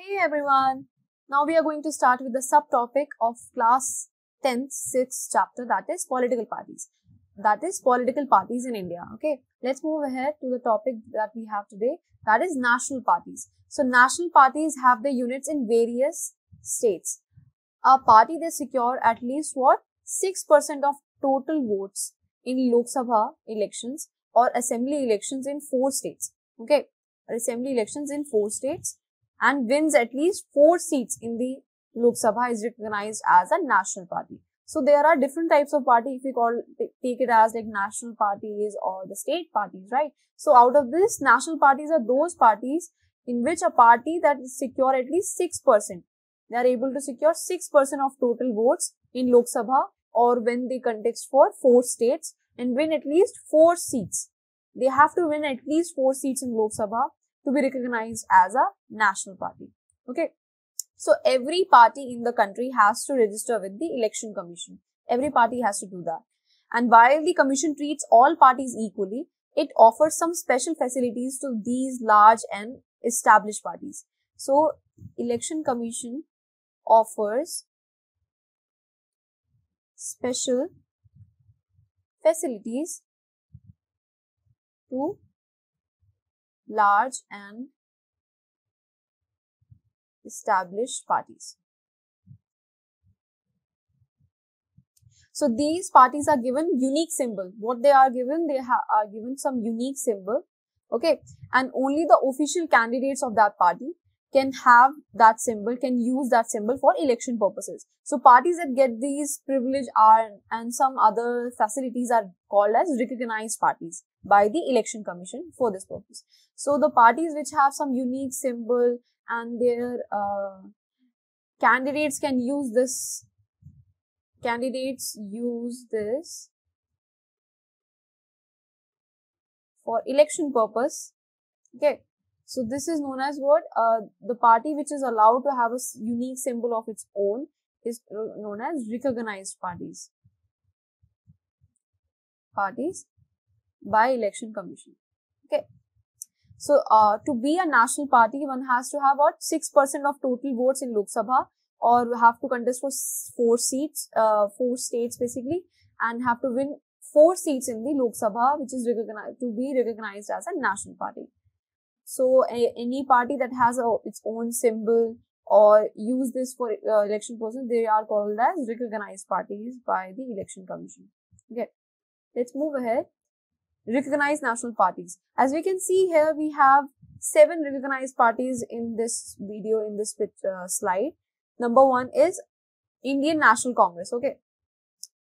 Hey everyone, now we are going to start with the subtopic of class 10th 6th chapter, that is political parties. That is political parties in India. Okay, let's move ahead to the topic that we have today, that is national parties. So national parties have the units in various states. A party, they secure at least what? 6% of total votes in Lok Sabha elections or assembly elections in 4 states. Okay, assembly elections in 4 states and wins at least 4 seats in the Lok Sabha is recognized as a national party. So there are different types of party, if we take it as like national parties or the state parties, right? So out of this, national parties are those parties in which a party that is secure at least 6%. They are able to secure 6% of total votes in Lok Sabha or when they contest for 4 states and win at least 4 seats. They have to win at least 4 seats in Lok Sabha to be recognized as a national party. Okay. So every party in the country has to register with the election commission. Every party has to do that. And while the commission treats all parties equally, it offers some special facilities to these large and established parties. So election commission offers special facilities to large and established parties. So these parties are given unique symbol. What they are given? They are given some unique symbol. Okay. And only the official candidates of that party can have that symbol, can use that symbol for election purposes. So parties that get these privilege and some other facilities are called as recognized parties by the election commission for this purpose. So the parties which have some unique symbol and their candidates can use this. Candidates use this for election purpose. Okay. So this is known as what? The party which is allowed to have a unique symbol of its own is known as recognized parties. Parties by election commission. Okay. So to be a national party, one has to have what? 6% of total votes in Lok Sabha or have to contest for 4 seats, 4 states basically, and have to win 4 seats in the Lok Sabha, which is recognized to be recognized as a national party. So any party that has its own symbol or use this for election purposes, they are called as recognized parties by the election commission. Okay, let's move ahead. Recognized national parties. As we can see here, we have 7 recognized parties in this video, in this slide. Number 1 is Indian National Congress. Okay.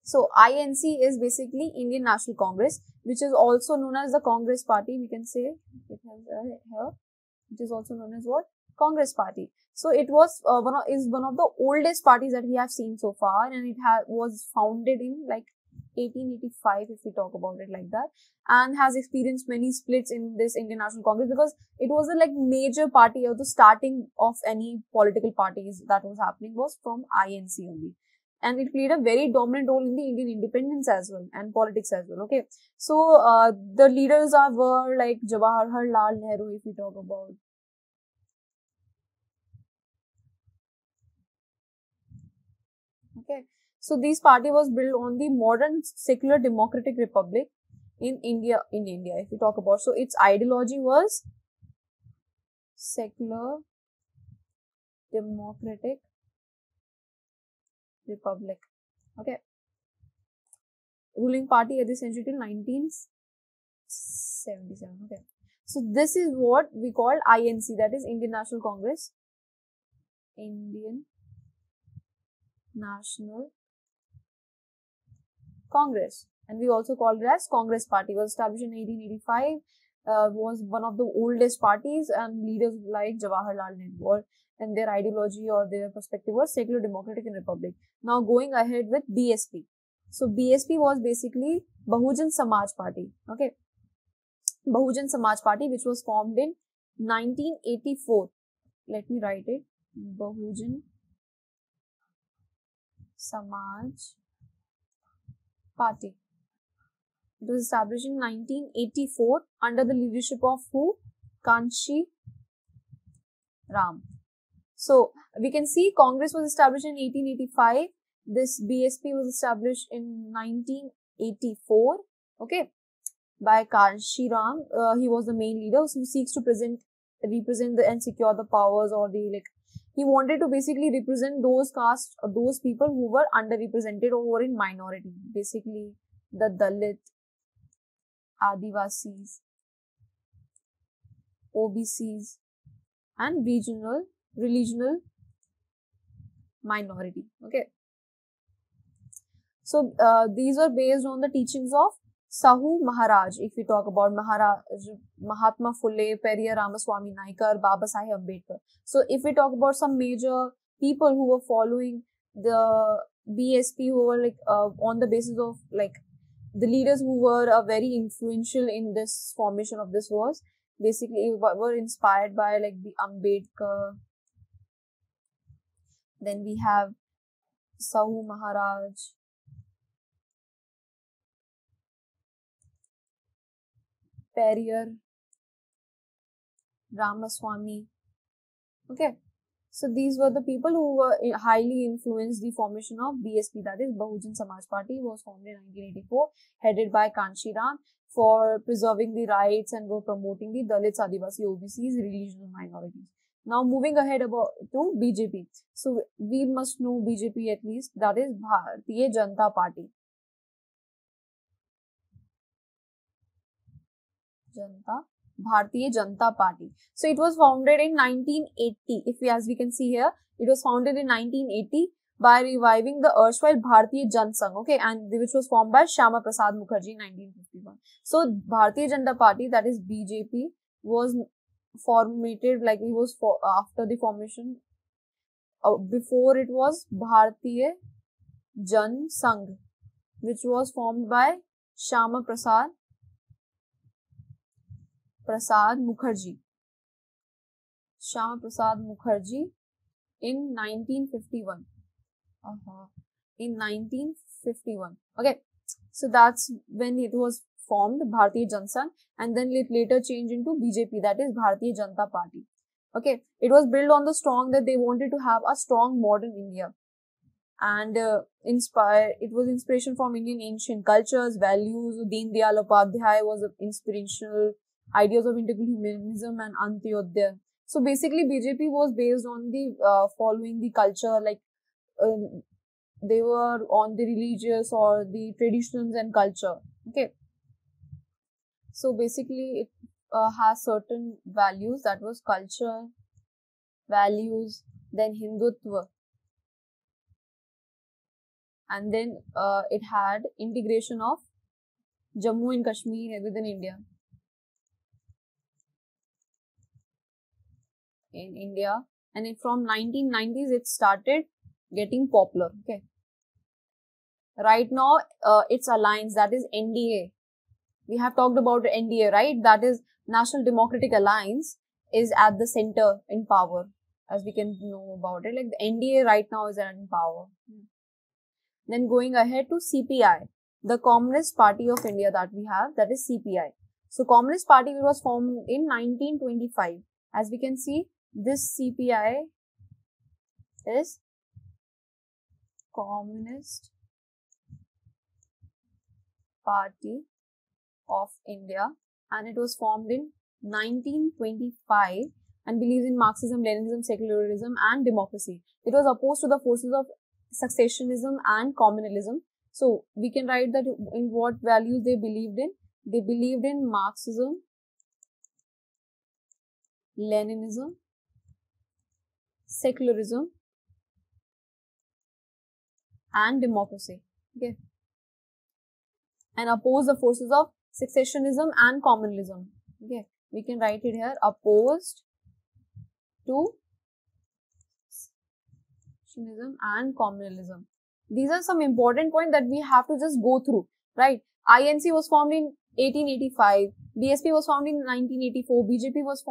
So INC is basically Indian National Congress, which is also known as the Congress Party. We can say it has here. It is also known as what? Congress Party. So it was one of the oldest parties that we have seen so far, and it was founded in like 1885, if we talk about it like that, and has experienced many splits in this Indian National Congress because it was a like major party, or the starting of any political parties that was happening was from INC only. And it played a very dominant role in the Indian independence as well and politics as well. Okay. So, the leaders were like Jawaharlal Nehru, if we talk about. Okay. So, this party was built on the modern secular democratic republic in India, if we talk about. So, its ideology was secular democratic republic. Okay. Ruling party at this century till 1977. Okay. So this is what we call INC, that is Indian National Congress. Indian National Congress. And we also call it as Congress Party. It was established in 1885. Was one of the oldest parties, and leaders like Jawaharlal Nehru, and their ideology or their perspective was secular democratic and republic. Now going ahead with BSP. So BSP was basically Bahujan Samaj Party. Okay. Bahujan Samaj Party, which was formed in 1984. Let me write it. Bahujan Samaj Party. It was established in 1984 under the leadership of who? Kanshi Ram. So we can see Congress was established in 1885. This BSP was established in 1984. Okay, by Kanshi Ram. He was the main leader who seeks to represent and secure the powers, or the he wanted to basically represent those castes, those people who were underrepresented or were in minority. Basically, the Dalit, Adivasis, OBCs, and regional minority. Okay. So these are based on the teachings of Sahu Maharaj. If we talk about Maharaj, Mahatma Phule, Periyar Ramaswamy Naikar, Baba Saheb Ambedkar. So if we talk about some major people who were following the BSP, who were on the basis of the leaders who were very influential in this formation of this, was basically were inspired by the Ambedkar. Then we have Sahu Maharaj, Periyar Ramaswamy. Okay, so these were the people who were highly influenced the formation of BSP, that is Bahujan Samaj Party. Was formed in 1984, headed by Kanshi Ram, for preserving the rights and were promoting the Dalits, Adivasi, OBCs, regional minorities. Now moving ahead to BJP. So we must know BJP at least, that is Bharatiya Janata Party. Bharatiya Janata Party. So it was founded in 1980. As we can see here, it was founded in 1980 by reviving the erstwhile Bharatiya Jan Sangh, okay, and which was formed by Shyama Prasad Mukherjee in 1951. So Bharatiya Janata Party, that is BJP, was formated after the formation. Before it was Bharatiya Jan Sangh, which was formed by Shyama Prasad Mukherjee. Shyama Prasad Mukherjee in 1951. In 1951. Okay. So that's when it was formed, Bharatiya Jan Sangh, and then it later changed into BJP, that is Bharatiya Janata Party. Okay. It was built on the strong that they wanted to have a strong modern India. And it was inspiration from Indian ancient cultures, values. Deen Dayal Upadhyay was inspirational. Ideas of integral humanism and Antyodaya. So basically, BJP was based on the following the culture, they were on the religious or the traditions and culture. Okay. So basically, it has certain values, that was culture, values, then Hindutva, and then it had integration of Jammu and Kashmir within India. In India, and from 1990s it started getting popular. Okay, right now its alliance, that is NDA. We have talked about NDA, right? That is National Democratic Alliance, is at the center in power, as we can know about it. The NDA right now is in power. Then going ahead to CPI, the Communist Party of India that we have, that is CPI. So Communist Party was formed in 1925. As we can see, this CPI is Communist Party of India, and it was formed in 1925 and believes in Marxism, Leninism, secularism and democracy. It was opposed to the forces of successionism and communalism. So we can write that in what values they believed in. They believed in Marxism, Leninism, secularism and democracy. Okay, and oppose the forces of successionism and communalism. Okay, we can write it here, opposed to successionism and communalism. These are some important points that we have to just go through, right? INC was formed in 1885, BSP was formed in 1984, BJP was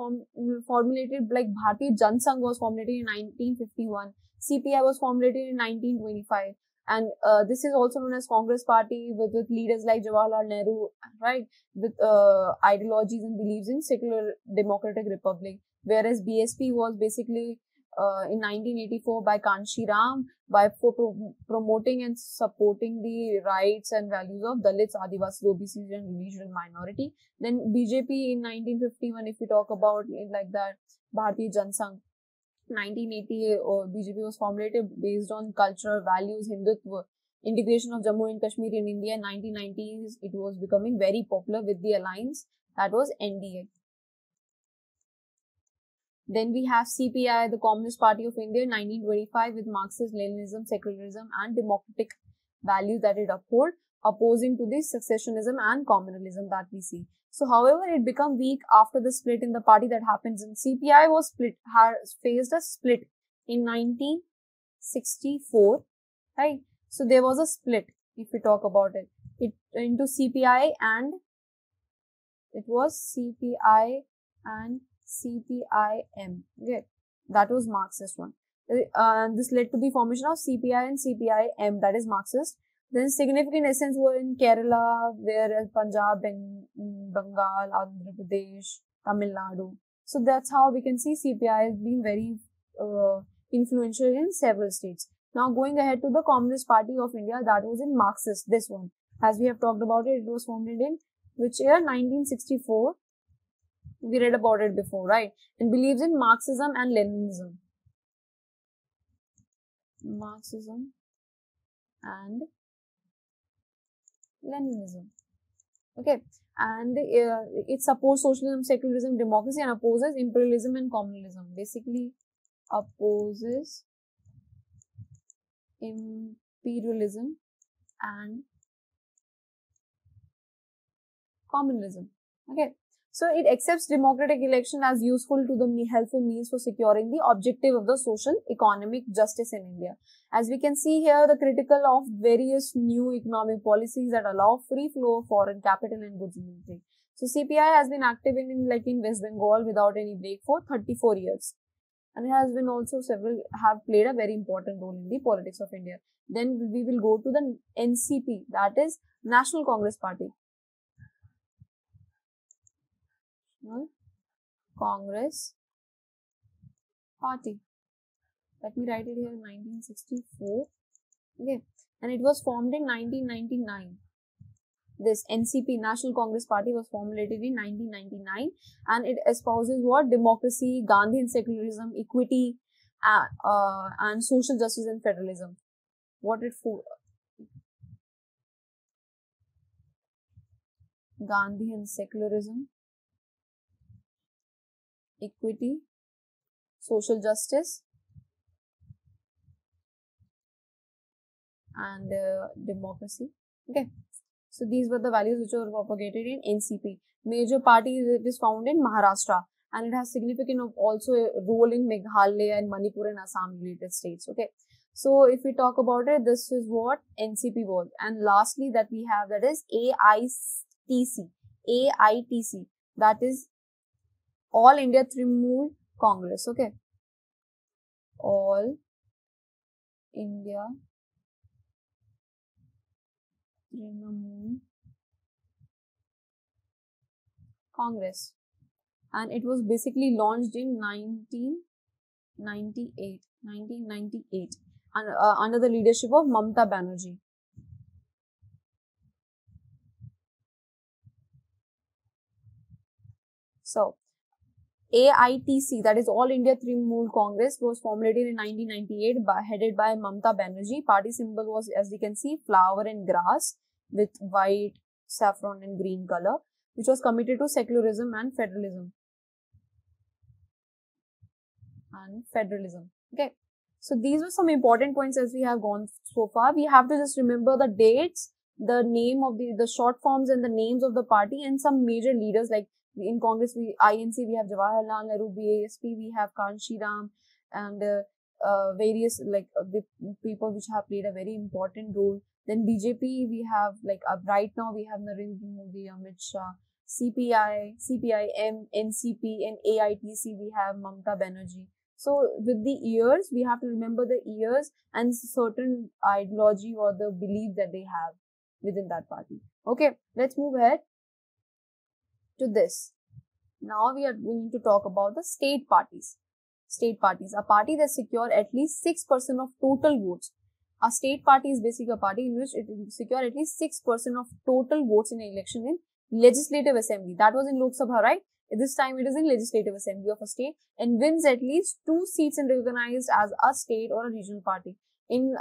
formulated, Bharatiya Jan Sangh was formulated in 1951, CPI was formulated in 1925, and this is also known as Congress Party with leaders like Jawaharlal Nehru, right, with ideologies and beliefs in secular democratic republic, whereas BSP was basically in 1984 by Kanshi Ram for promoting and supporting the rights and values of Dalits, Adivasis, OBCs and regional minority. Then BJP in 1951, if we talk about it like that, Bharatiya Jansangh. 1980, BJP was formulated based on cultural values, Hindutva, integration of Jammu and Kashmir in India. In 1990s, it was becoming very popular with the alliance that was NDA. Then we have CPI, the Communist Party of India, in 1925 with Marxist, Leninism, secularism and democratic values that it uphold, opposing to the secessionism and communalism that we see. So, however, it became weak after the split in the party that happens in CPI was split, faced a split in 1964, right? So, there was a split, if we talk about it, into CPI and it was CPI and CPIM, okay, that was Marxist one. This led to the formation of CPI and CPIM, that is Marxist. Then significant essence were in Kerala, whereas Punjab, Bengal, Andhra Pradesh, Tamil Nadu. So that's how we can see CPI has been very influential in several states. Now going ahead to the Communist Party of India, that was in Marxist, this one. As we have talked about it, it was founded in which year? 1964. We read about it before, right? And believes in Marxism and Leninism. Marxism and Leninism. Okay. And it supports socialism, secularism, democracy and opposes imperialism and communalism. Basically, opposes imperialism and communalism. Okay. So, it accepts democratic election as useful to the helpful means for securing the objective of the social economic justice in India. As we can see here, the critical of various new economic policies that allow free flow of foreign capital and goods in India. So, CPI has been active in West Bengal without any break for 34 years. And it has been also have played a very important role in the politics of India. Then we will go to the NCP, that is National Congress Party. Congress Party. Let me write it here in 1964. Okay. And it was formed in 1999. This NCP, National Congress Party, was formulated in 1999 and it espouses what? Democracy, Gandhian secularism, equity and social justice and federalism. What it for? Gandhian secularism, equity, social justice and democracy. Okay. So, these were the values which were propagated in NCP. Major party is found in Maharashtra and it has significant also a role in Meghalaya and Manipur and Assam related states. Okay. So, if we talk about it, this is what NCP was. And lastly that we have, that is AITC. AITC, that is All India Trinamool Congress. Okay. All India Trinamool Congress, and it was basically launched in 1998 and under the leadership of Mamata Banerjee. So, AITC, that is All India Trinamool Congress, was formulated in 1998 headed by Mamata Banerjee. Party symbol was, as you can see, flower and grass with white, saffron and green color, which was committed to secularism and federalism. Okay. So, these were some important points as we have gone so far. We have to just remember the dates, the name of the short forms and the names of the party and some major leaders like in Congress, INC, we have Jawaharlal Nehru, BASP, we have Kanshi Ram and various the people which have played a very important role. Then BJP, we have right now we have Narendra Modi, Amit Shah, CPI, CPIM, NCP and AITC, we have Mamata Banerjee. So with the years, we have to remember the years and certain ideology or the belief that they have within that party. Okay, let's move ahead to this. Now we are going to talk about the state parties. state parties. A party that secure at least 6% of total votes. A state party is basically a party in which it will secure at least 6% of total votes in an election in legislative assembly. That was in Lok Sabha, right? This time it is in legislative assembly of a state and wins at least 2 seats and recognized as a state or a regional party. In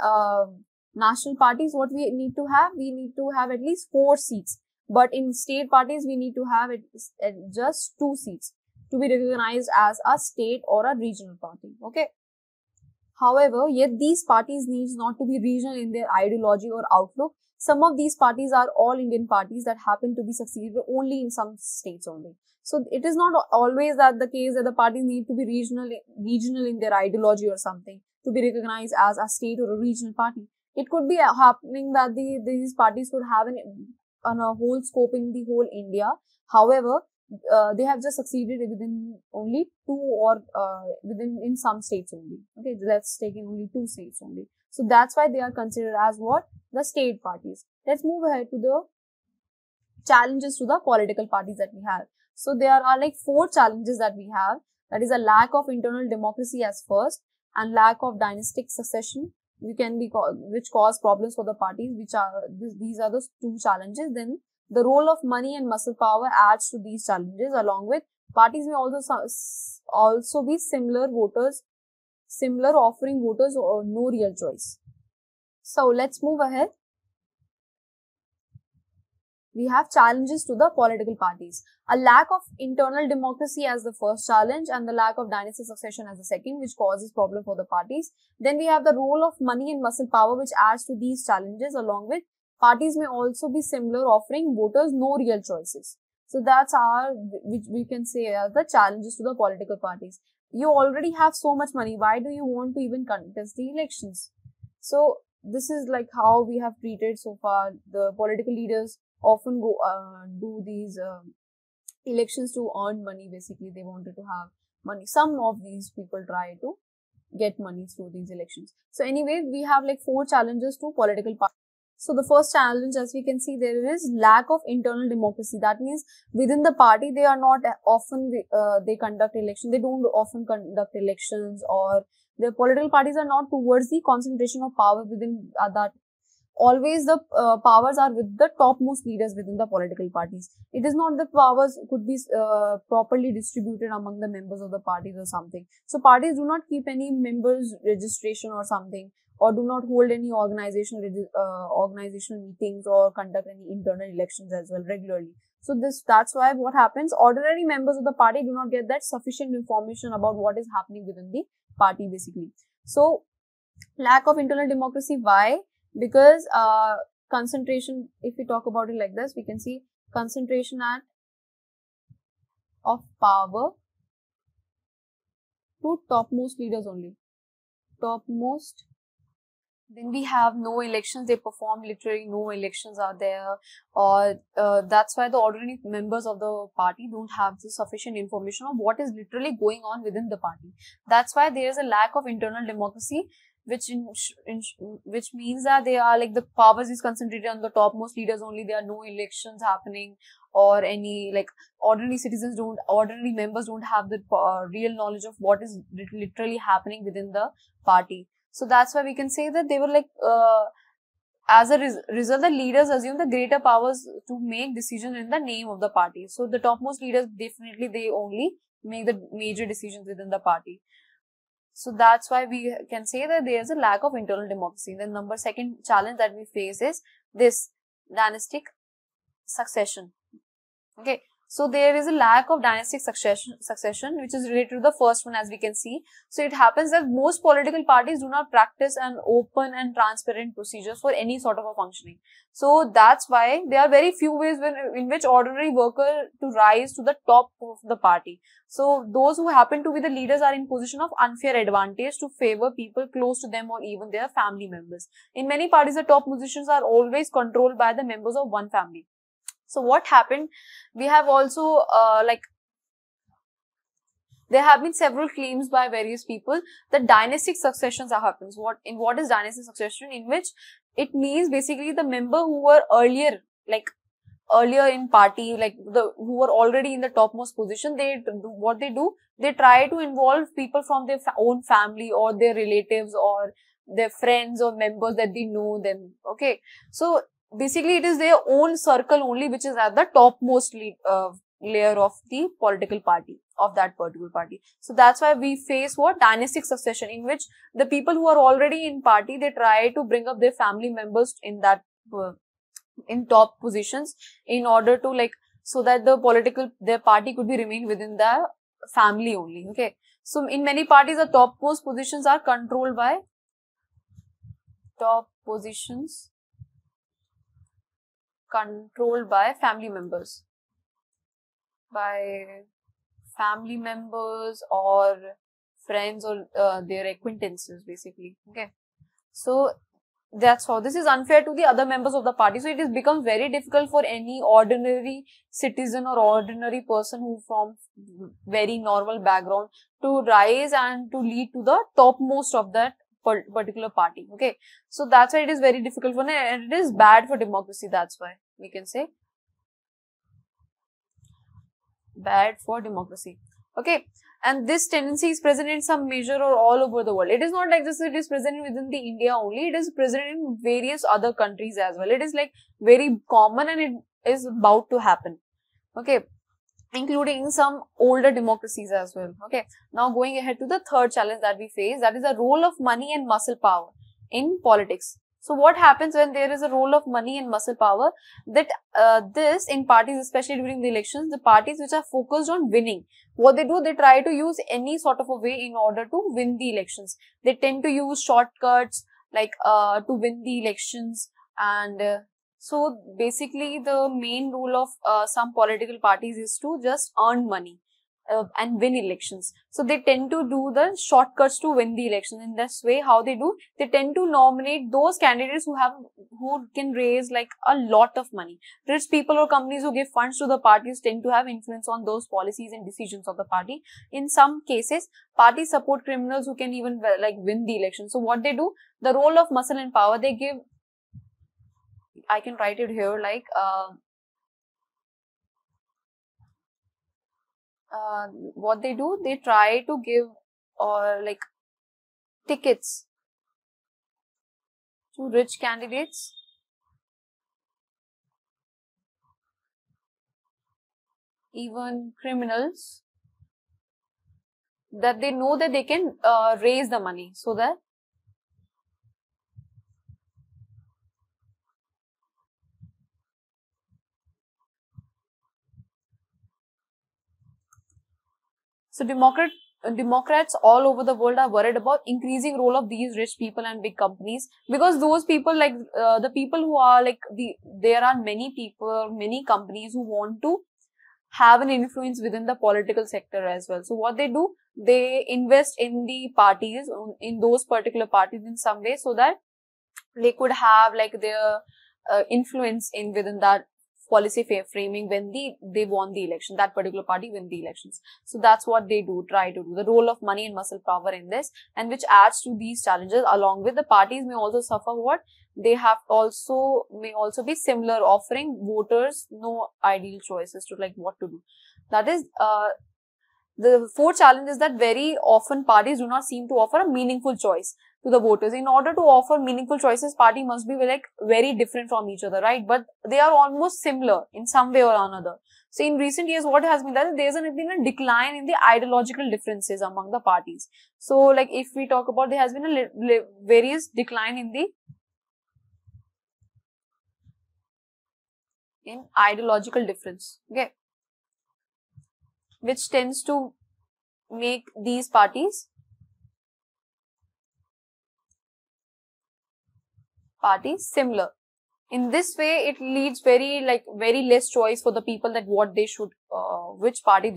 national parties, what we need to have? We need to have at least 4 seats. But in state parties, we need to have just 2 seats to be recognized as a state or a regional party. Okay. However, yet these parties need not to be regional in their ideology or outlook. Some of these parties are all Indian parties that happen to be succeeded only in some states only. So it is not always that the case that the parties need to be regional in their ideology or something to be recognized as a state or a regional party. It could be happening that these parties could have a whole scope in the whole India. However, they have just succeeded within only 2 or in some states only. Okay, let's take in only 2 states only. So that's why they are considered as what? The state parties. Let's move ahead to the challenges to the political parties that we have. So there are like 4 challenges that we have. That is a lack of internal democracy as first, and lack of dynastic succession, which cause problems for the parties. These are the 2 challenges. Then the role of money and muscle power adds to these challenges. Along with parties may also be similar, offering voters or no real choice. So let's move ahead. We have challenges to the political parties. A lack of internal democracy as the first challenge and the lack of dynastic succession as the second, which causes problem for the parties. Then we have the role of money and muscle power, which adds to these challenges. Along with parties may also be similar, offering voters no real choices. So that's which we can say are the challenges to the political parties. You already have so much money. Why do you want to even contest the elections? So this is like how we have treated so far. The political leaders often go do these elections to earn money. Basically, they wanted to have money. Some of these people try to get money through these elections. So anyway, we have like 4 challenges to political parties. So the first challenge, as we can see, there is lack of internal democracy. That means within the party, they are not often, they conduct elections. They don't often conduct elections, or the political parties are not towards the concentration of power within that. Always the powers are with the topmost leaders within the political parties. It is not the powers could be properly distributed among the members of the parties or something. So parties do not keep any members registration or something, or do not hold any organizational meetings or conduct any internal elections as well regularly. So that's why what happens, ordinary members of the party do not get that sufficient information about what is happening within the party basically. So lack of internal democracy. Why? Because concentration, if we talk about it like this, we can see concentration of power to topmost leaders only. Topmost. Then we have no elections. They perform literally no elections are there, or that's why the ordinary members of the party don't have the sufficient information of what is literally going on within the party. That's why there is a lack of internal democracy, which means that they are like the powers is concentrated on the topmost leaders only. There are no elections happening, or any like ordinary members don't have the real knowledge of what is literally happening within the party. So that's why we can say that they were like, as a result, the leaders assume the greater powers to make decisions in the name of the party. So the topmost leaders, definitely they only make the major decisions within the party. So that's why we can say that there is a lack of internal democracy. The second challenge that we face is this dynastic succession. Okay. So there is a lack of dynastic succession, which is related to the first one, as we can see. So it happens that most political parties do not practice an open and transparent procedures for any sort of a functioning. So that's why there are very few ways in which ordinary worker to rise to the top of the party. So those who happen to be the leaders are in position of unfair advantage to favor people close to them or even their family members. In many parties, the top positions are always controlled by the members of one family. So what happened? We have also there have been several claims by various people that dynastic successions happens. What is dynastic succession? In which it means basically the member who were earlier, like earlier in party, like who were already in the topmost position, what they do, they try to involve people from their own family or their relatives or their friends or members that they know them. Okay, so basically it is their own circle only which is at the topmost layer of the political party, of that particular party. So that's why we face what? Dynastic succession, in which the people who are already in party, they try to bring up their family members in that in top positions, in order to like, so that their party could be remain within the family only. Okay, so in many parties the topmost positions are controlled by family members, or friends, or their acquaintances basically. Okay, so that's how this is unfair to the other members of the party. So it has become very difficult for any ordinary citizen or ordinary person who from very normal background to rise and to lead to the topmost of that particular party. Okay, so that's why it is very difficult for them, and it is bad for democracy. That's why we can say bad for democracy. Okay, and this tendency is present in some measure or all over the world. It is not like this, it is present within the India only, it is present in various other countries as well. It is like very common, and it is about to happen. Okay, including some older democracies as well. Okay, now going ahead to the third challenge that we face, that is the role of money and muscle power in politics. So what happens when there is a role of money and muscle power? That this in parties, especially during the elections, the parties which are focused on winning, what they do, they try to use any sort of a way in order to win the elections. They tend to use shortcuts like to win the elections, and so basically the main role of some political parties is to just earn money and win elections. So they tend to do the shortcuts to win the election. In this way, how they do, they tend to nominate those candidates who can raise like a lot of money. Rich people or companies who give funds to the parties tend to have influence on those policies and decisions of the party. In some cases, parties support criminals who can even like win the election. So what they do, the role of muscle and power, they give, I can write it here like what they do, they try to give or like tickets to rich candidates, even criminals, that they know that they can raise the money, so that so Democrats all over the world are worried about increasing role of these rich people and big companies, because those people, like the people who are like there are many people, many companies who want to have an influence within the political sector as well. So what they do, they invest in the parties, in those particular parties in some way, so that they could have like their influence in within that policy framing when they won the election, that particular party win the elections. So that's what they do, try to do, the role of money and muscle power in this, and which adds to these challenges. Along with the parties may also suffer what? They may also be similar, offering voters no ideal choices to like what to do. That is, the fourth challenge is that very often parties do not seem to offer a meaningful choice to the voters. In order to offer meaningful choices, party must be like very different from each other, right? But they are almost similar in some way or another. So in recent years, what has been that there has been a decline in the ideological differences among the parties. So like if we talk about, there has been a various decline in ideological difference, okay, which tends to make these parties similar. In this way, it leads very less choice for the people that what they should, which party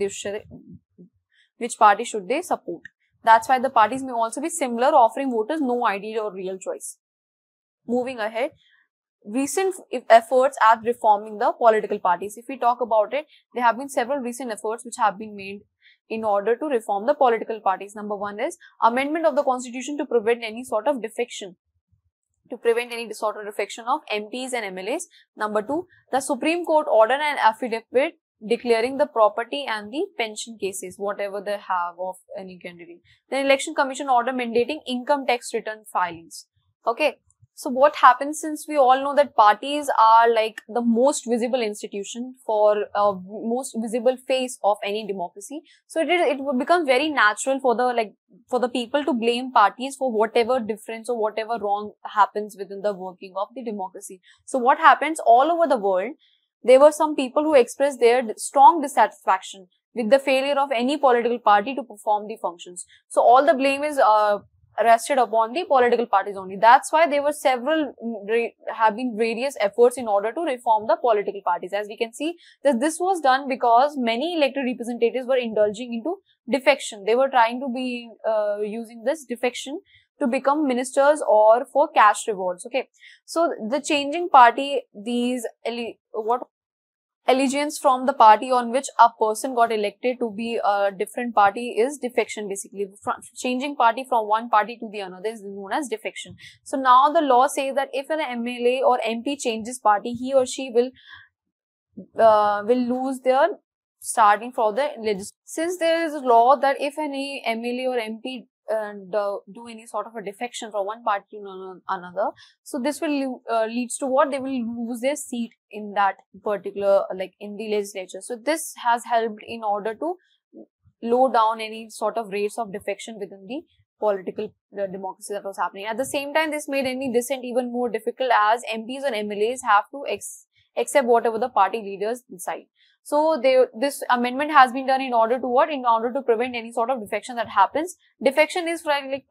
should they support. That's why the parties may also be similar, offering voters no ideal or real choice. Moving ahead, recent efforts at reforming the political parties. If we talk about it, there have been several recent efforts which have been made in order to reform the political parties. Number one is amendment of the constitution to prevent any sort of defection to prevent any sort of defection of MPs and MLAs. Number 2, the Supreme Court ordered an affidavit declaring the property and the pension cases, whatever they have of any candidate. Then Election Commission order mandating income tax return filings. Okay. So what happens, since we all know that parties are like the most visible institution for most visible face of any democracy. So it becomes very natural for the people to blame parties for whatever difference or whatever wrong happens within the working of the democracy. So what happens all over the world, there were some people who expressed their strong dissatisfaction with the failure of any political party to perform the functions. So all the blame is rested upon the political parties only. That's why there were have been various efforts in order to reform the political parties. As we can see, that this was done because many elected representatives were indulging into defection. They were trying to be using this defection to become ministers or for cash rewards. Okay, so the changing party, these allegiance from the party on which a person got elected to be a different party is defection. Basically, changing party from one party to the another is known as defection. So now the law says that if an MLA or MP changes party, he or she will lose their starting for the legislature. Since there is a law that if any MLA or MP do any sort of a defection from one party to another, so this will leads to what? They will lose their seat in that particular, like in the legislature. So this has helped in order to low down any sort of rates of defection within the political democracy that was happening. At the same time, this made any dissent even more difficult, as MPs and MLAs have to accept whatever the party leaders decide. So this amendment has been done in order to what? In order to prevent any sort of defection that happens. Defection is like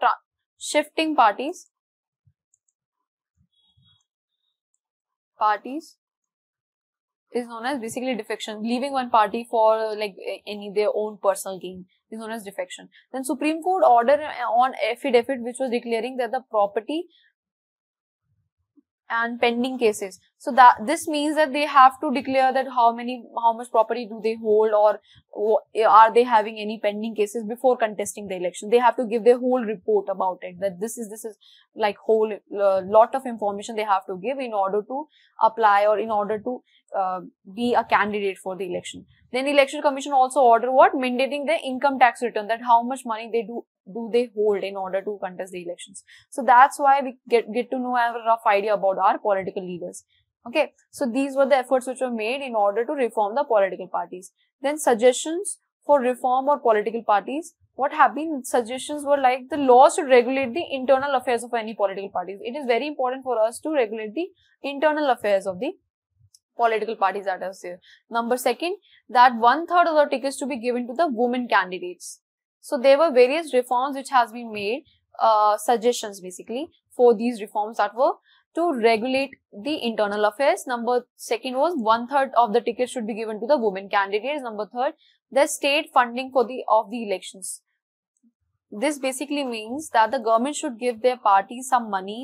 shifting parties. Parties is known as basically defection. Leaving one party for like their own personal gain is known as defection. Then Supreme Court order on affidavit which was declaring that the property and pending cases. So that this means that they have to declare that how much property do they hold, or are they having any pending cases before contesting the election. They have to give their whole report about it, that this is like whole lot of information they have to give in order to apply or in order to be a candidate for the election. Then Election Commission also order what? Mandating the income tax return, that how much money they do they hold in order to contest the elections. So that's why we get to know, have a rough idea about our political leaders. Okay, so these were the efforts which were made in order to reform the political parties. Then suggestions for reform or political parties. What have been suggestions were like the law should regulate the internal affairs of any political parties. It is very important for us to regulate the internal affairs of the political parties that are there. Number second, that 1/3 of the tickets to be given to the women candidates. So there were various reforms which has been made, suggestions basically for these reforms that were to regulate the internal affairs. Number second was 1/3 of the tickets should be given to the women candidates. Number third, the state funding for the elections. This basically means that the government should give their parties some money.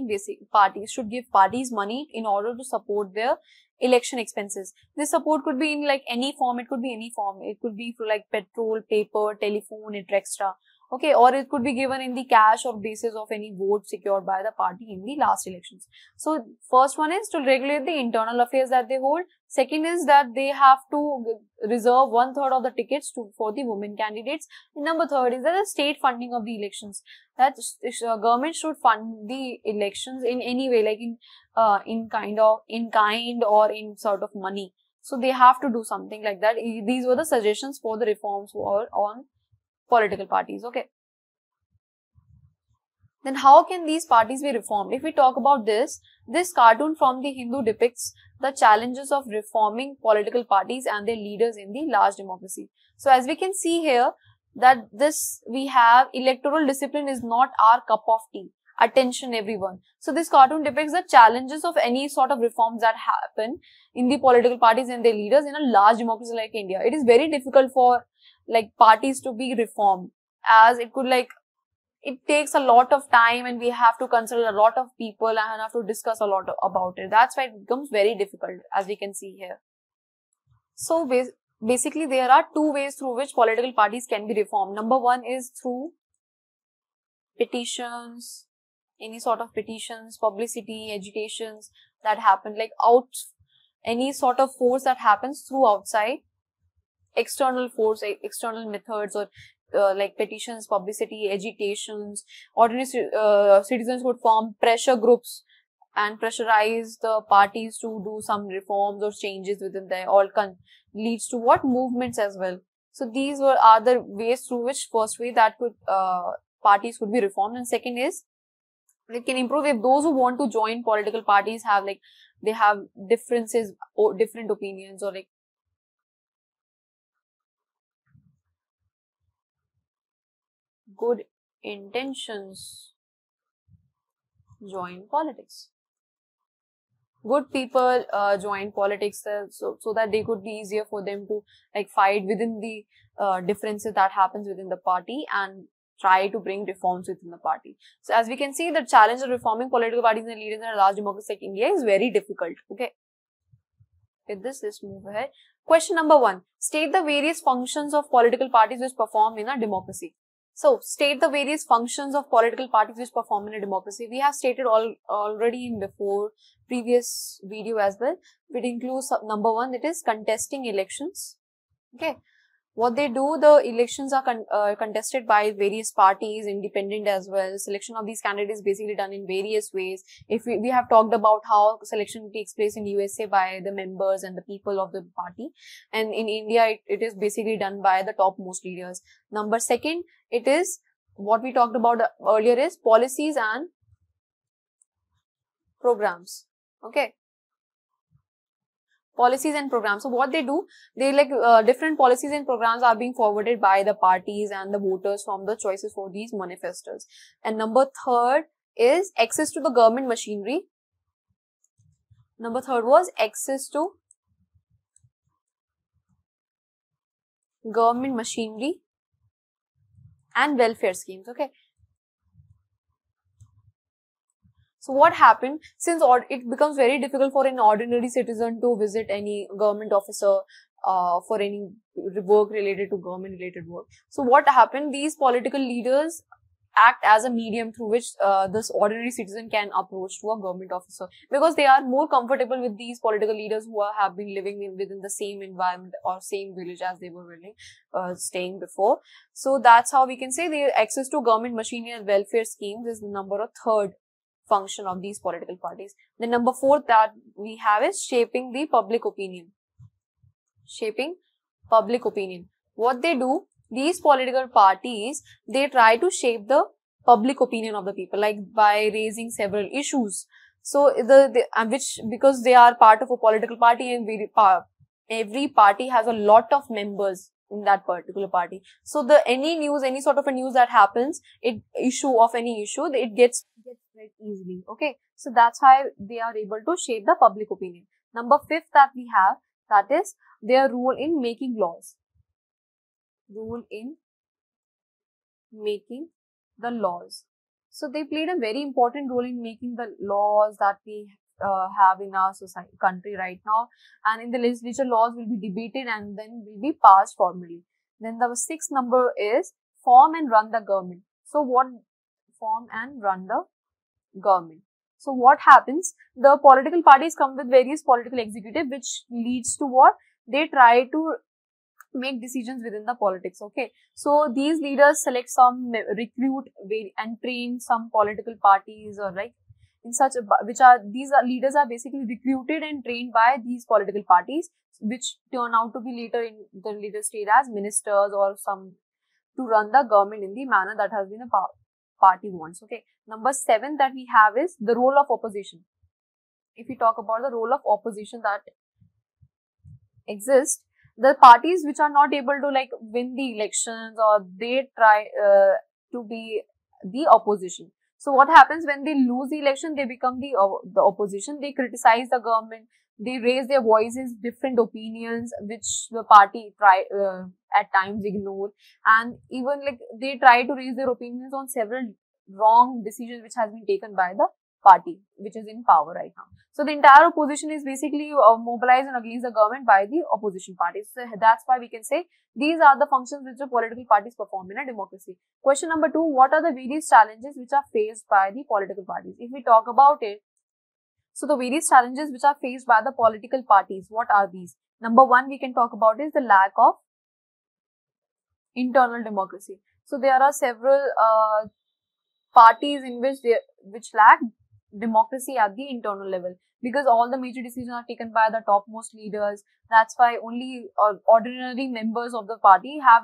Parties should give parties money in order to support their election expenses. This support could be in like any form. It could be any form. It could be for like petrol, paper, telephone, etc. Okay, or it could be given in the cash or basis of any vote secured by the party in the last elections. So first one is to regulate the internal affairs that they hold. Second is that they have to reserve 1/3 of the tickets for the women candidates. And number third is that the state funding of the elections. That government should fund the elections in any way, like in kind or in sort of money. So they have to do something like that. These were the suggestions for the reforms on political parties. Okay. Then how can these parties be reformed? If we talk about this cartoon from the Hindu depicts the challenges of reforming political parties and their leaders in the large democracy. So as we can see here, that we have electoral discipline is not our cup of tea. Attention everyone. So this cartoon depicts the challenges of any sort of reforms that happen in the political parties and their leaders in a large democracy like India. It is very difficult for like parties to be reformed, as it takes a lot of time and we have to consult a lot of people and have to discuss a lot about it. That's why it becomes very difficult, as we can see here. So basically there are two ways through which political parties can be reformed. Number one is through petitions, any sort of petitions, publicity, agitations that happen, like any sort of force that happens through outside, external force, external methods, or like petitions, publicity, agitations. Ordinary citizens would form pressure groups and pressurize the parties to do some reforms or changes within there, all leads to what? Movements as well. So these are the ways through which, first way, that could parties could be reformed, and second is it can improve if those who want to join political parties have, like, they have differences or different opinions, or like good intentions, join politics. Good people join politics so that they could be easier for them to, like, fight within the differences that happens within the party and try to bring reforms within the party. So as we can see, the challenge of reforming political parties and leaders in a large democracy like India is very difficult. Okay. With this, let's move ahead. Question number 1. State the various functions of political parties which perform in a democracy. So, state the various functions of political parties which perform in a democracy. We have stated already in before previous video as well. It includes number 1, it is contesting elections. Okay. What they do, the elections are contested by various parties, independent as well. Selection of these candidates is basically done in various ways. If we have talked about how selection takes place in USA by the members and the people of the party, and in India it is basically done by the topmost leaders. Number 2, it is what we talked about earlier, is policies and programs. Okay. Policies and programs. So what they do, they different policies and programs are being forwarded by the parties and the voters from the choices for these manifestos. And number 3 is access to the government machinery. Number 3 was access to government machinery and welfare schemes. Okay. So what happened, since it becomes very difficult for an ordinary citizen to visit any government officer for any work related to government related work. So what happened, these political leaders act as a medium through which this ordinary citizen can approach to a government officer, because they are more comfortable with these political leaders who have been living within the same environment or same village as they were really staying before. So that's how we can say the access to government machinery and welfare schemes is number 3rd function of these political parties. The number 4 that we have is shaping the public opinion. Shaping public opinion. What they do, these political parties, they try to shape the public opinion of the people, like by raising several issues. So because they are part of a political party, and every party has a lot of members in that particular party. So any sort of a news that happens, it gets spread easily. Okay. So that's how they are able to shape the public opinion. Number 5 that we have, that is their role in making laws. Role in making the laws. So they played a very important role in making the laws that we have in our country right now, and in the legislature laws will be debated and then will be passed formally. Then the 6th number is form and run the government. So what form and run the government? So what happens, the political parties come with various political executive, which leads to what? They try to make decisions within the politics. Okay. So these leaders select some, recruit and train some political parties, or like in such these leaders are basically recruited and trained by these political parties, which turn out to be later in the later stage as ministers or some to run the government in the manner that has been a party wants. Okay. Number 7 that we have is the role of opposition. If we talk about the role of opposition that exists, the parties which are not able to win the elections, or they try to be the opposition. So what happens when they lose the election? They become the opposition. They criticize the government. They raise their voices, different opinions, which the party at times ignore, and even they try to raise their opinions on several wrong decisions which has been taken by the party which is in power right now. So the entire opposition is basically mobilized and against the government by the opposition parties. So that's why we can say these are the functions which the political parties perform in a democracy. Question number 2, what are the various challenges which are faced by the political parties? If we talk about it, so the various challenges which are faced by the political parties, what are these? Number 1 we can talk about is the lack of internal democracy. So there are several parties in which lack democracy at the internal level, because all the major decisions are taken by the topmost leaders. That's why only ordinary members of the party have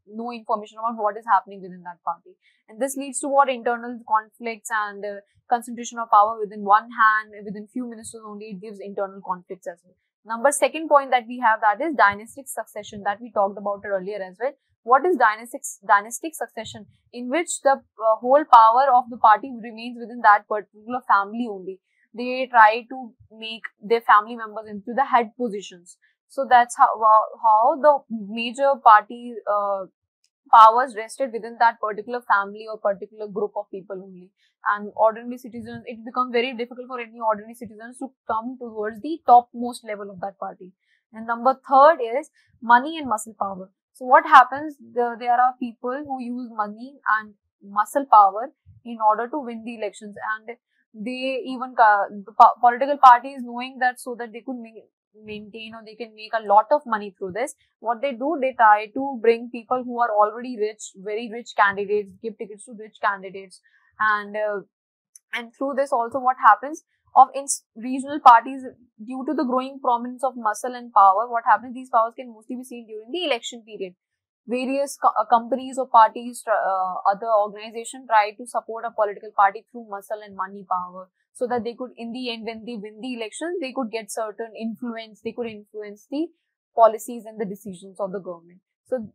no information about what is happening within that party, and this leads to what internal conflicts and concentration of power within one hand, within few ministers only. It gives internal conflicts as well. Second point that we have, that is dynastic succession, that we talked about it earlier as well. What is dynastic succession? In which the whole power of the party remains within that particular family only. They try to make their family members into the head positions. So that's how the major party powers rested within that particular family or particular group of people only. And ordinary citizens, it becomes very difficult for any ordinary citizens to come towards the topmost level of that party. And number 3 is money and muscle power. So what happens, there are people who use money and muscle power in order to win the elections, and they even, the political parties, knowing that, so that they could maintain or they can make a lot of money through this, what they do, they try to bring people who are already rich, very rich candidates, give tickets to rich candidates, and through this also what happens, in regional parties, due to the growing prominence of muscle and power, what happens, these powers can mostly be seen during the election period. Various companies or parties, other organizations try to support a political party through muscle and money power, so that they could, in the end, when they win the elections, they could get certain influence, they could influence the policies and the decisions of the government. So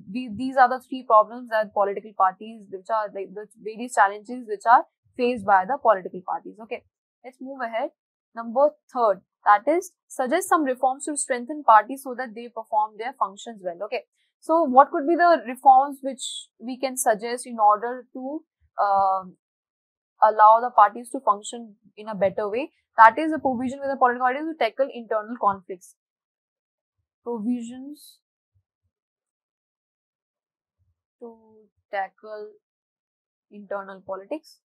these are the 3 problems that political parties, which are like the various challenges which are faced by the political parties. Okay. Let's move ahead. Number 3, that is suggest some reforms to strengthen parties so that they perform their functions well. Okay. So what could be the reforms which we can suggest in order to allow the parties to function in a better way? That is a provision with the political parties to tackle internal conflicts. Provisions to tackle internal politics.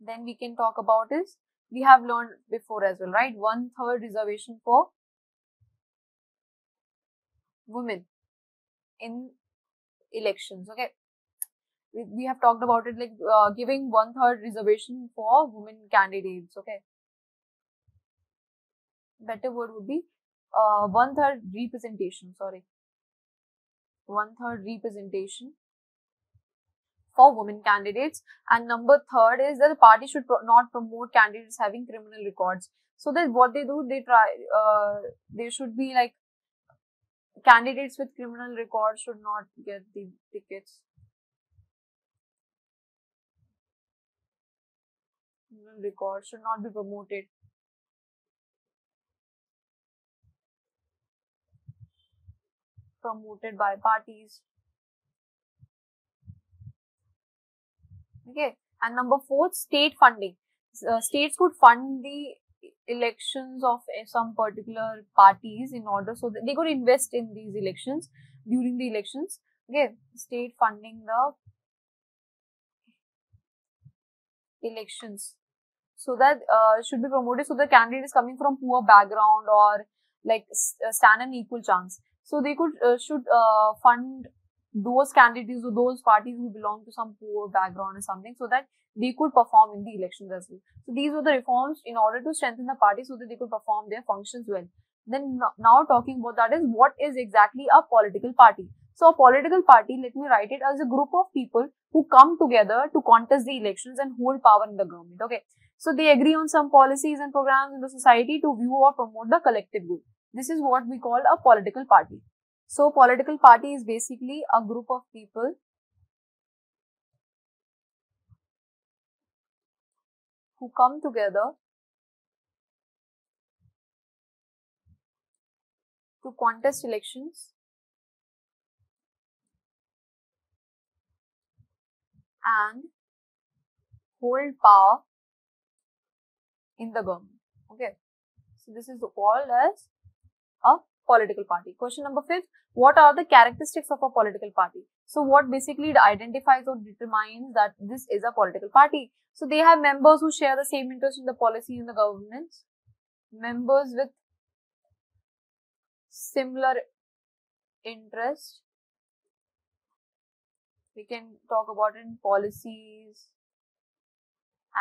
Then we can talk about is, we have learned before as well, right? 1/3 reservation for women in elections. Okay, we have talked about it, like giving 1/3 reservation for women candidates. Okay, better word would be 1/3 representation. Sorry, 1/3 representation for women candidates. And number 3 is that the party should not promote candidates having criminal records. So that what they do, they try, they should be like, candidates with criminal records should not get the tickets. Criminal records should not be promoted. Promoted by parties. Okay. And number 4, state funding. States could fund the elections of some particular parties in order, so that they could invest in these elections during the elections. Okay, state funding the elections, so that should be promoted, so the candidate is coming from poor background or like stand an equal chance. So they could should fund those candidates or those parties who belong to some poor background or something, so that they could perform in the elections as well. So these were the reforms in order to strengthen the party so that they could perform their functions well. Then now talking about that is, what is exactly a political party? So a political party, let me write it as a group of people who come together to contest the elections and hold power in the government. Okay. So they agree on some policies and programs in the society to view or promote the collective good. This is what we call a political party. So political party is basically a group of people who come together to contest elections and hold power in the government. Okay, so this is called as a political party. Question number 5, what are the characteristics of a political party? So what basically identifies or determines that this is a political party? So they have members who share the same interest in the policy in the governance, members with similar interest. We can talk about it in policies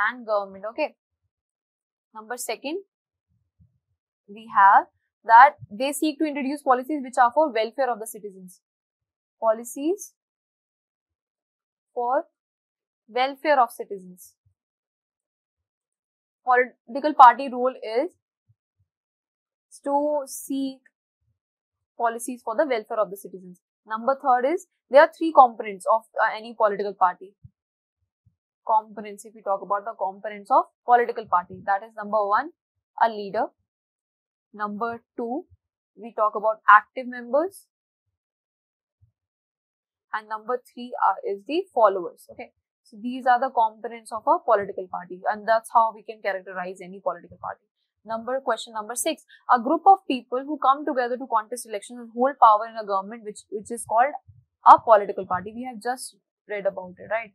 and government. Okay. Number 2, we have that they seek to introduce policies which are for welfare of the citizens. Policies for welfare of citizens. Political party role is to seek policies for the welfare of the citizens. Number 3 is there are 3 components of any political party. Components, if we talk about the components of political party, that is number 1, a leader. Number 2, we talk about active members. And number 3 is the followers. Okay, so these are the components of a political party, and that's how we can characterize any political party. Question number 6, a group of people who come together to contest elections and hold power in a government, which is called a political party. We have just read about it, right?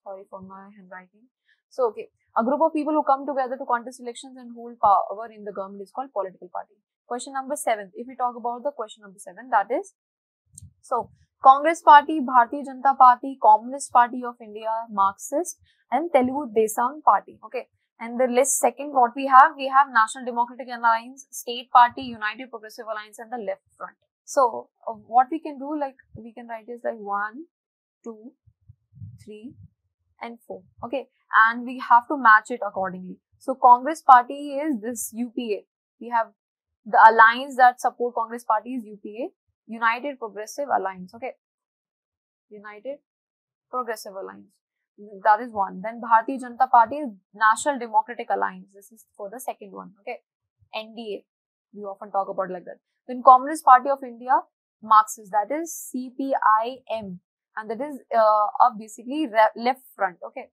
Sorry for my handwriting. So, okay, a group of people who come together to contest elections and hold power in the government is called political party. Question number 7, if we talk about the question number 7, that is, so Congress Party, Bharatiya Janata Party, Communist Party of India, Marxist, and Telugu Desam Party. Okay, and the list second, what we have National Democratic Alliance, State Party, United Progressive Alliance, and the Left Front. So what we can do, like we can write is like 1, 2, 3, and 4. Okay, and we have to match it accordingly. So Congress Party is this UPA. We have the alliance that support Congress Party is UPA, United Progressive Alliance. Okay, United Progressive Alliance, that is 1. Then Bharatiya Janata Party is National Democratic Alliance. This is for the second one. Okay, NDA, we often talk about like that. Then Communist Party of India, Marxist, that is CPIM, and that is basically left front. Okay,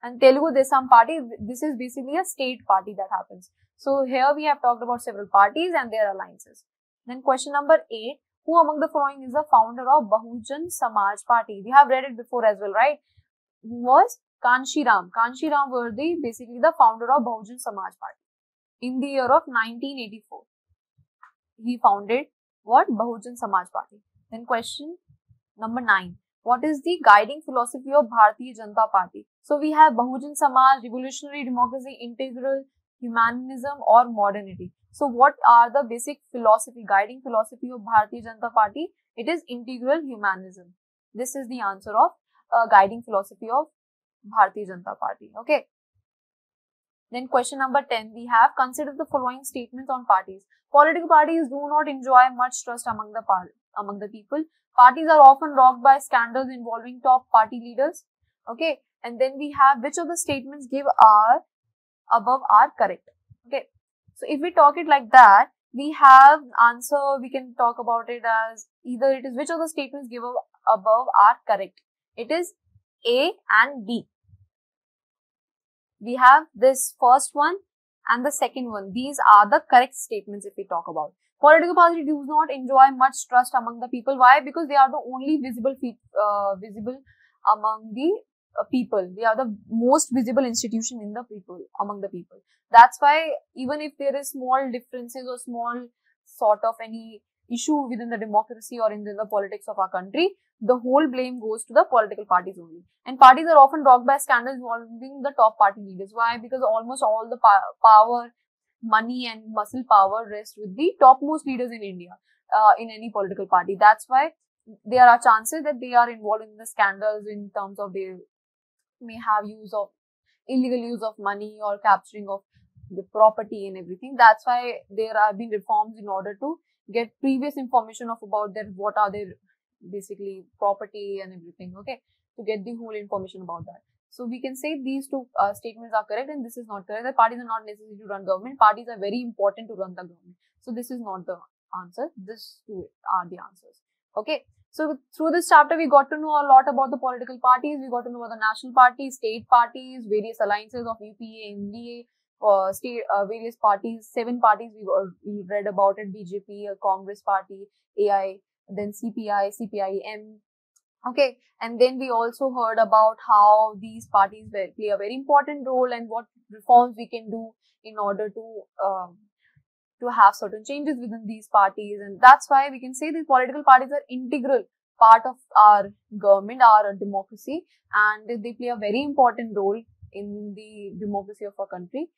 and Telugu Desam Party, this is basically a state party that happens. So here we have talked about several parties and their alliances. Then question number 8, who among the following is the founder of Bahujan Samaj Party? We have read it before as well, right? Who was Kanshiram? Kanshiram were basically the founder of Bahujan Samaj Party. In the year of 1984, he founded what? Bahujan Samaj Party. Then question number 9, what is the guiding philosophy of Bharatiya Janata Party? So we have Bahujan Samaj, revolutionary democracy, integral humanism, or modernity. So what are the basic philosophy, guiding philosophy of Bharatiya Janata Party? It is integral humanism. This is the answer of guiding philosophy of Bharatiya Janata Party. Okay. Then question number 10, we have consider the following statements on parties. Political parties do not enjoy much trust among the people. Parties are often rocked by scandals involving top party leaders. Okay, and then we have which of the statements give above are correct. Okay, so if we talk it like that, we have answer. We can talk about it as either it is which of the statements give above are correct. It is A and B. We have this first one and the second one. These are the correct statements if we talk about. Political parties do not enjoy much trust among the people. Why? Because they are the only visible among the people. They are the most visible institution in the people, among the people. That's why even if there is small differences or small sort of any issue within the democracy or in the politics of our country, the whole blame goes to the political parties only. And parties are often rocked by scandals involving the top party leaders. Why? Because almost all the power, money and muscle power rest with the topmost leaders in India, in any political party. That's why there are chances that they are involved in the scandals in terms of they may have illegal use of money or capturing of the property and everything. That's why there have been reforms in order to get previous information of about what are their basically property and everything. Okay, to get the whole information about that. So we can say these two statements are correct and this is not correct. The parties are not necessary to run government. Parties are very important to run the government. So this is not the answer. These two are the answers. Okay. So through this chapter, we got to know a lot about the political parties. We got to know about the national parties, state parties, various alliances of UPA, NDA, state various parties. 7 parties we read about it: BJP, Congress Party, AI, then CPI, CPIM. Okay, and then we also heard about how these parties play a very important role and what reforms we can do in order to have certain changes within these parties. And that's why we can say these political parties are integral part of our government, our democracy, and they play a very important role in the democracy of our country.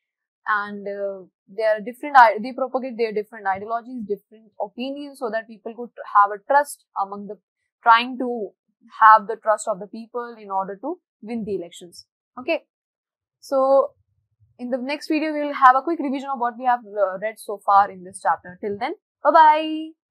And they are different, they propagate their different ideologies, different opinions, so that people could have a trust among the, trying to have the trust of the people in order to win the elections. Okay, so in the next video, we will have a quick revision of what we have read so far in this chapter. Till then, bye-bye.